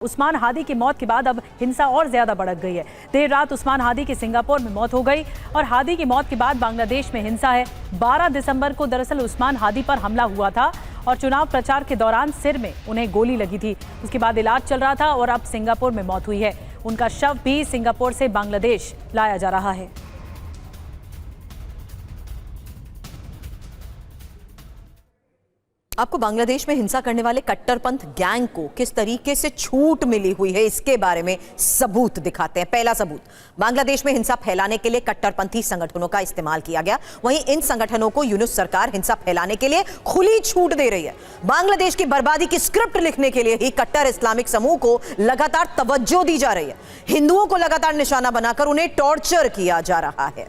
उस्मान हादी की मौत के बाद अब हिंसा और ज्यादा भड़क गई है। देर रात उस्मान हादी की सिंगापुर में मौत हो गई और हादी की मौत के बाद बांग्लादेश में हिंसा है। 12 दिसंबर को दरअसल उस्मान हादी पर हमला हुआ था और चुनाव प्रचार के दौरान सिर में उन्हें गोली लगी थी। उसके बाद इलाज चल रहा था और अब सिंगापुर में मौत हुई है। उनका शव भी सिंगापुर से बांग्लादेश लाया जा रहा है। आपको बांग्लादेश में हिंसा करने वाले कट्टरपंथ गैंग को किस तरीके से छूट मिली हुई है, इसके बारे में सबूत दिखाते हैं। पहला सबूत, बांग्लादेश में हिंसा फैलाने के लिए कट्टरपंथी संगठनों का इस्तेमाल किया गया। वहीं इन संगठनों को यूनुस सरकार हिंसा फैलाने के लिए खुली छूट दे रही है। बांग्लादेश की बर्बादी की स्क्रिप्ट लिखने के लिए ही कट्टर इस्लामिक समूह को लगातार तवज्जो दी जा रही है। हिंदुओं को लगातार निशाना बनाकर उन्हें टॉर्चर किया जा रहा है।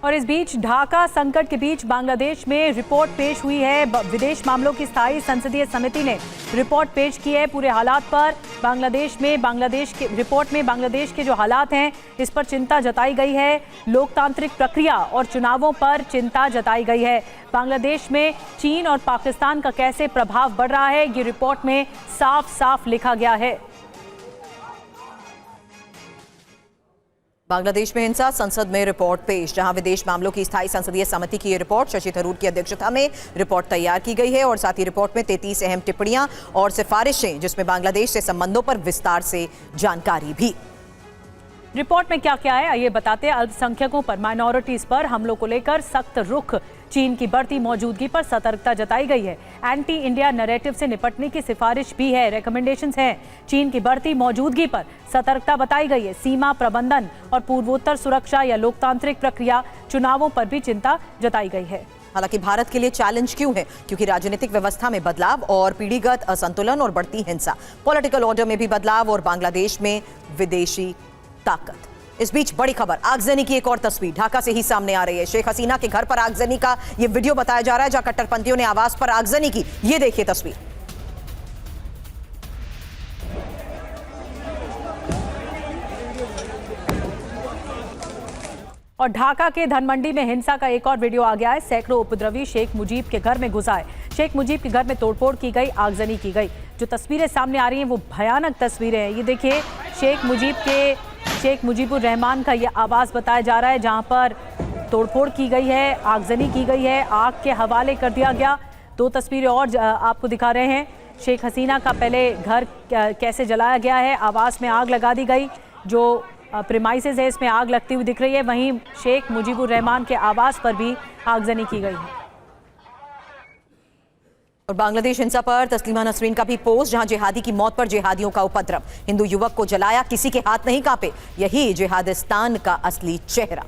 और इस बीच ढाका संकट के बीच बांग्लादेश में रिपोर्ट पेश हुई है। विदेश मामलों की स्थायी संसदीय समिति ने रिपोर्ट पेश की है पूरे हालात पर। बांग्लादेश के रिपोर्ट में बांग्लादेश के जो हालात हैं इस पर चिंता जताई गई है। लोकतांत्रिक प्रक्रिया और चुनावों पर चिंता जताई गई है। बांग्लादेश में चीन और पाकिस्तान का कैसे प्रभाव बढ़ रहा है, ये रिपोर्ट में साफ साफ लिखा गया है। बांग्लादेश में हिंसा, संसद में रिपोर्ट पेश। जहां विदेश मामलों की स्थायी संसदीय समिति की ये रिपोर्ट शशि थरूर की अध्यक्षता में रिपोर्ट तैयार की गई है और साथ ही रिपोर्ट में 33 अहम टिप्पणियां और सिफारिशें, जिसमें बांग्लादेश से संबंधों पर विस्तार से जानकारी भी। रिपोर्ट में क्या क्या है आइए बताते हैं। अल्पसंख्यकों पर, माइनॉरिटीज पर हमलों को लेकर सख्त रुख, चीन की बढ़ती मौजूदगी पर सतर्कता जताई गई है। एंटी इंडिया नैरेटिव से निपटने की सिफारिश भी है, रिकमेंडेशंस हैं। चीन की बढ़ती मौजूदगी पर सतर्कता बताई गई है। सीमा प्रबंधन और पूर्वोत्तर सुरक्षा या लोकतांत्रिक प्रक्रिया, चुनावों पर भी चिंता जताई गई है। हालांकि भारत के लिए चैलेंज क्यों है? क्योंकि राजनीतिक व्यवस्था में बदलाव और पीढ़ीगत असंतुलन और बढ़ती हिंसा, पॉलिटिकल ऑर्डर में भी बदलाव और बांग्लादेश में विदेशी ताकत। इस बीच बड़ी खबर, आगजनी की एक और तस्वीर ढाका से ही सामने आ रही है। शेख हसीना के घर पर आगजनी का यह वीडियो बताया जा रहा है, जहां कट्टरपंथियों ने आवास पर आगजनी की। यह देखिए तस्वीर। और ढाका के धनमंडी में हिंसा का एक और वीडियो आ गया है। सैकड़ों उपद्रवी शेख मुजीब के घर में घुस आए। शेख मुजीब के घर में तोड़फोड़ की गई, आगजनी की गई। जो तस्वीरें सामने आ रही हैं वो भयानक तस्वीरें हैं। ये देखिए, शेख मुजीबुर रहमान का ये आवास बताया जा रहा है, जहां पर तोड़फोड़ की गई है, आगजनी की गई है, आग के हवाले कर दिया गया। दो तस्वीरें और आपको दिखा रहे हैं। शेख हसीना का पहले घर कैसे जलाया गया है, आवास में आग लगा दी गई। जो प्रीमाइसेस है इसमें आग लगती हुई दिख रही है। वहीं शेख मुजीबुर रहमान के आवास पर भी आगजनी की गई है। और बांग्लादेश हिंसा पर तस्लीमा नसरीन का भी पोस्ट, जहां जिहादी की मौत पर जिहादियों का उपद्रव। हिंदू युवक को जलाया, किसी के हाथ नहीं कांपे। यही जिहादिस्तान का असली चेहरा।